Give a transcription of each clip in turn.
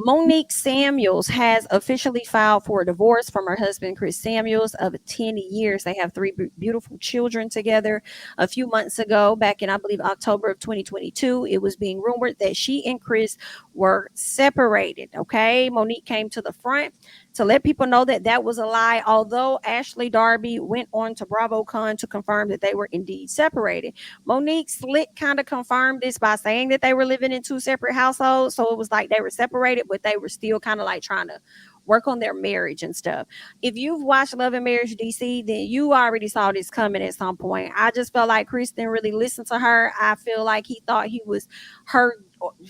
Monique Samuels has officially filed for a divorce from her husband, Chris Samuels, of 10 years. They have three beautiful children together. A few months ago, back in, I believe, October of 2022, it was being rumored that she and Chris were separated. Okay. Monique came to the front to let people know that that was a lie, although Ashley Darby went on to BravoCon to confirm that they were indeed separated. Monique Slick kind of confirmed this by saying that they were living in two separate households. So it was like they were separated, but they were still kind of like trying to work on their marriage and stuff. If you've watched Love and Marriage DC, then you already saw this coming at some point. I just felt like Chris didn't really listen to her. I feel like he thought he was her.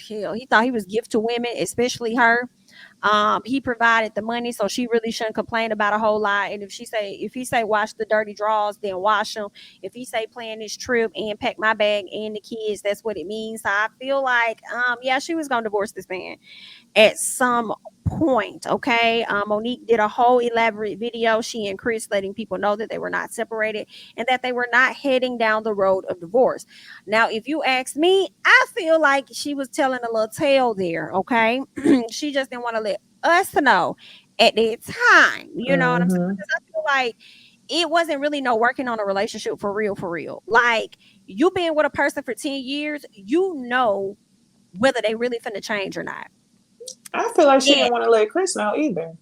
Hell, he thought he was gift to women, especially her. He provided the money, so she really shouldn't complain about a whole lot. And if he say wash the dirty drawers, then wash them. If he say plan this trip and pack my bag and the kids, that's what it means. So I feel like, yeah, she was gonna divorce this man at some point. Okay. Monique did a whole elaborate video, she and Chris, letting people know that they were not separated and that they were not heading down the road of divorce. Now, if you ask me, I feel like she was telling a little tale there. Okay. She just didn't want to let us know at that time. You know what I'm saying? Mm-hmm. Because I feel like it wasn't really no working on a relationship for real, for real. Like, you being with a person for 10 years, you know whether they really finna change or not. I feel like she Yeah, didn't want to let Chris know either.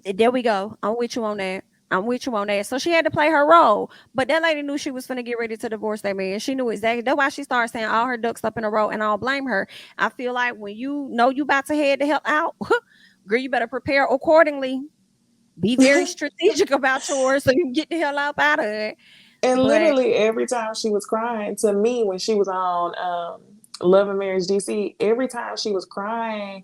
there we go. I'm with you on that. I'm with you on that. So she had to play her role. But that lady knew she was finna get ready to divorce that man. She knew exactly. That's why she started saying all her ducks up in a row, and I don't blame her. I feel like when you know you about to head the hell out, girl, you better prepare accordingly. Be very strategic about yours so you can get the hell out of it. And But literally every time she was crying to me when she was on Love and Marriage DC, every time she was crying,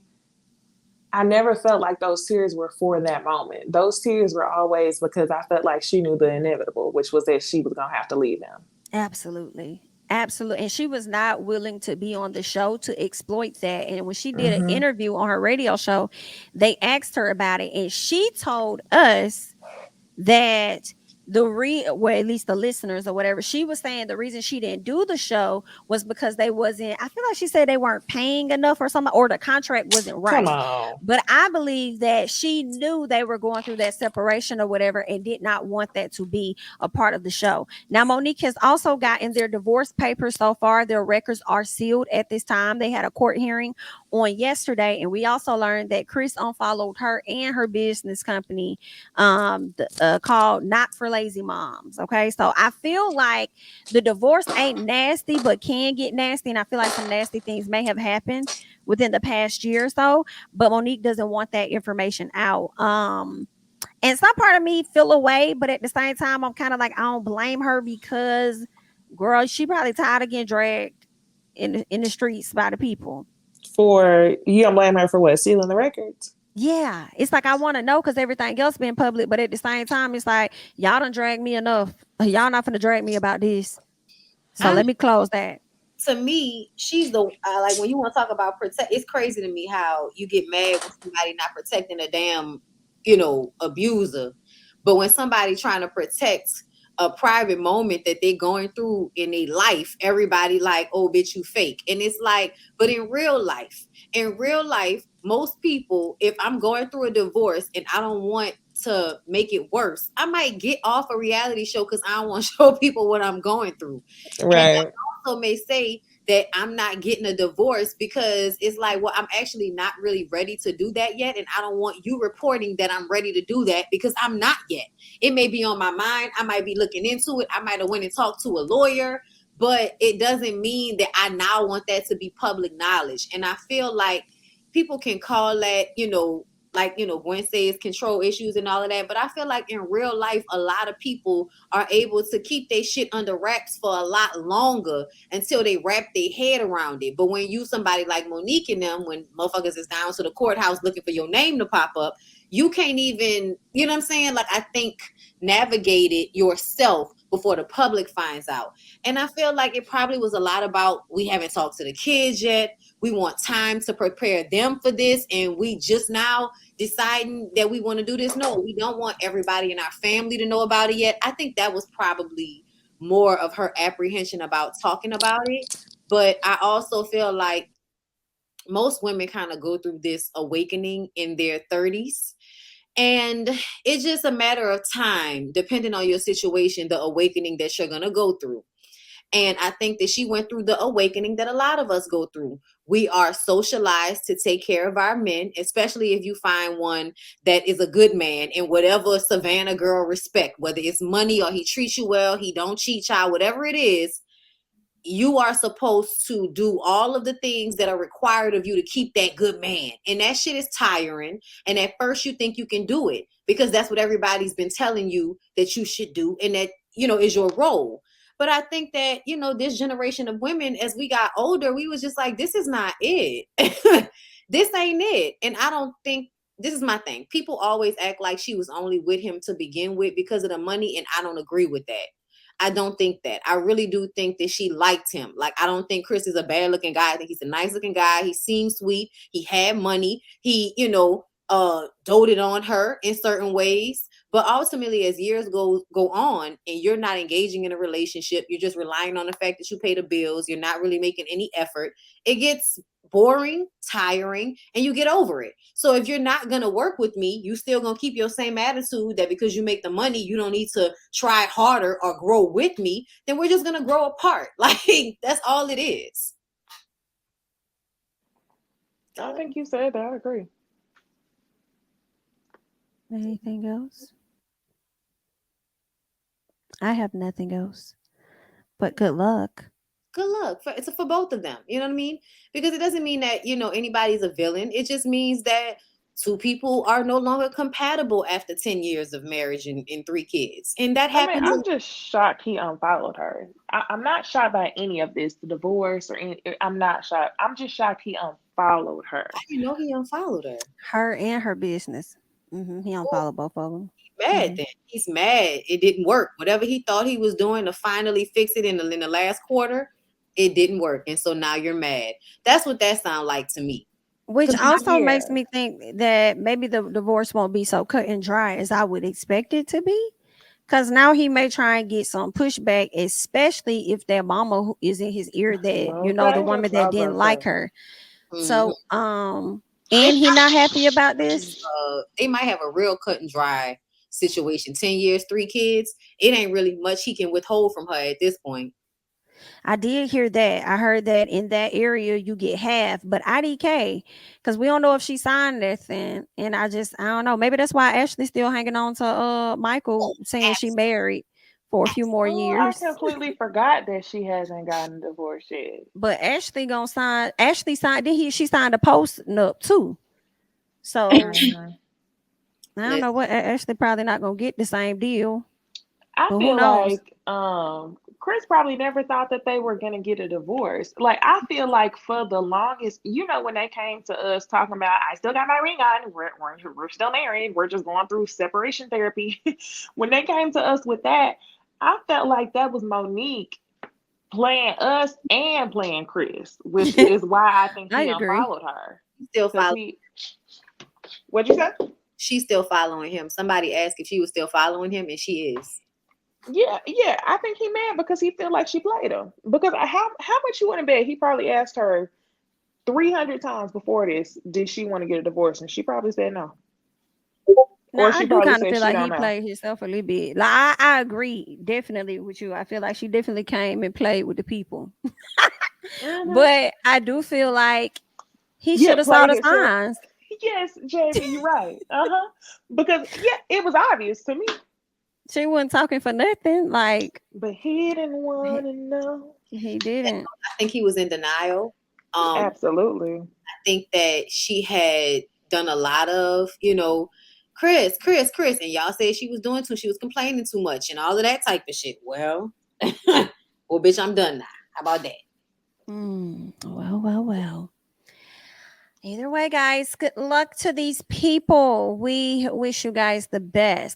I never felt like those tears were for that moment. Those tears were always because I felt like she knew the inevitable, which was that she was gonna have to leave him. absolutely. Absolutely. And she was not willing to be on the show to exploit that. And when she did an Mm-hmm. interview on her radio show, they asked her about it. And she told us that well, at least the listeners or whatever, she was saying the reason she didn't do the show was because they wasn't, I feel like she said they weren't paying enough or something, or the contract wasn't Come right. on. But I believe that she knew they were going through that separation or whatever and did not want that to be a part of the show. Now, Monique has also gotten their divorce papers so far. Their records are sealed at this time. They had a court hearing on yesterday, and we also learned that Chris unfollowed her and her business company, called Not for Lazy Moms. Okay, so I feel like the divorce ain't nasty, but can get nasty, and I feel like some nasty things may have happened within the past year or so, but Monique doesn't want that information out. And some part of me feel away, but at the same time, I'm kind of like, I don't blame her, because girl, she probably tired of getting dragged in the streets by the people. For you don't blame her for what? Sealing the records? Yeah, it's like I want to know because everything else been public, but at the same time, it's like y'all done drag me enough. Y'all not gonna drag me about this. So I'm let me close that. to me, she's the like when you want to talk about protect. It's crazy to me how you get mad when somebody not protecting a damn, abuser, but when somebody trying to protect a private moment that they're going through in their life, everybody like, oh, bitch, you fake. And it's like, but in real life, most people, if I'm going through a divorce and I don't want to make it worse, I might get off a reality show because I don't want to show people what I'm going through. And Right. also may say that I'm not getting a divorce because it's like, well, I'm actually not really ready to do that yet. And I don't want you reporting that I'm ready to do that because I'm not yet. It may be on my mind. I might be looking into it. I might have went and talked to a lawyer, but it doesn't mean that I now want that to be public knowledge. And I feel like people can call that, like, Gwen says control issues and all of that. But I feel like in real life, a lot of people are able to keep their shit under wraps for a lot longer until they wrap their head around it. But when you somebody like Monique and them, when motherfuckers is down to the courthouse looking for your name to pop up, you can't even, you know what I'm saying? Like, I think navigate it yourself before the public finds out. And I feel like it probably was a lot about, we haven't talked to the kids yet. We want time to prepare them for this. And we just now deciding that we want to do this. No, we don't want everybody in our family to know about it yet. I think that was probably more of her apprehension about talking about it. But I also feel like most women kind of go through this awakening in their 30s. And it's just a matter of time, depending on your situation, the awakening that you're going to go through. And I think that she went through the awakening that a lot of us go through. We are socialized to take care of our men, especially if you find one that is a good man in whatever Savannah girl respect, whether it's money or he treats you well, he don't cheat, child, whatever it is. You are supposed to do all of the things that are required of you to keep that good man. And that shit is tiring. And at first you think you can do it because that's what everybody's been telling you that you should do. And that, is your role. But I think that, this generation of women, as we got older, we was just like, this is not it. This ain't it. And I don't think, this is my thing. People always act like she was only with him to begin with because of the money. And I don't agree with that. I don't think that. I really do think that she liked him. Like, I don't think Chris is a bad looking guy. I think he's a nice looking guy. He seems sweet. He had money. He, doted on her in certain ways. But ultimately, as years go on and you're not engaging in a relationship, you're just relying on the fact that you pay the bills. You're not really making any effort. It gets boring, tiring, and you get over it. So if you're not going to work with me, you still going to keep your same attitude that because you make the money, you don't need to try harder or grow with me, then we're just going to grow apart. Like, that's all it is. I think you said that. I agree. Anything else? I have nothing else. But good luck. Good luck. It's for both of them. You know what I mean? Because it doesn't mean that, anybody's a villain. It just means that two people are no longer compatible after 10 years of marriage and 3 kids. And that happens. I'm just shocked he unfollowed her. I'm not shocked by any of this, the divorce or any. I'm not shocked. I'm just shocked he unfollowed her. I didn't know he unfollowed her. Her and her business. He unfollowed both of them. Mad then. He's mad. It didn't work. Whatever he thought he was doing to finally fix it in the last quarter, it didn't work. And so now you're mad. That's what that sounds like to me. Which also makes me think that maybe the divorce won't be so cut and dry as I would expect it to be. Because now he may try and get some pushback, especially if their mama who is in his ear that, the woman that didn't like her. Mm-hmm. So, and he not happy about this. They might have a real cut and dry situation. 10 years, 3 kids. It ain't really much he can withhold from her at this point. I did hear that. I heard that in that area you get half, but IDK, because we don't know if she signed this, and I don't know. Maybe that's why Ashley's still hanging on to Michael, saying she married for a few more years. I completely forgot that she hasn't gotten a divorce yet. But Ashley gonna sign. Ashley signed. She signed a post-nup too. So I don't know what Ashley probably not gonna get the same deal. I feel like Chris probably never thought that they were going to get a divorce. Like, I feel like for the longest, when they came to us talking about, I still got my ring on, we're still married, we're just going through separation therapy. When they came to us with that, I felt like that was Monique playing us and playing Chris, which is why I think he unfollowed her. Still following. What'd you say? She's still following him. Somebody asked if she was still following him, and she is. Yeah, I think he mad because he feel like she played him. Because how much you want to bet? He probably asked her 300 times before this, did she want to get a divorce? And she probably said no. Or she I do kind of feel like he played himself a little bit. Like I agree definitely with you. I feel like she definitely came and played with the people. But I do feel like he should have saw the signs. Yes, Jamie, you're right. Because it was obvious to me. She wasn't talking for nothing, but he didn't want to know. He didn't. I think he was in denial. Absolutely. I think that she had done a lot of, Chris, and y'all said she was doing she was complaining too much and all of that type of shit. Well, bitch, I'm done now. How about that? Well. Either way, guys, good luck to these people. We wish you guys the best.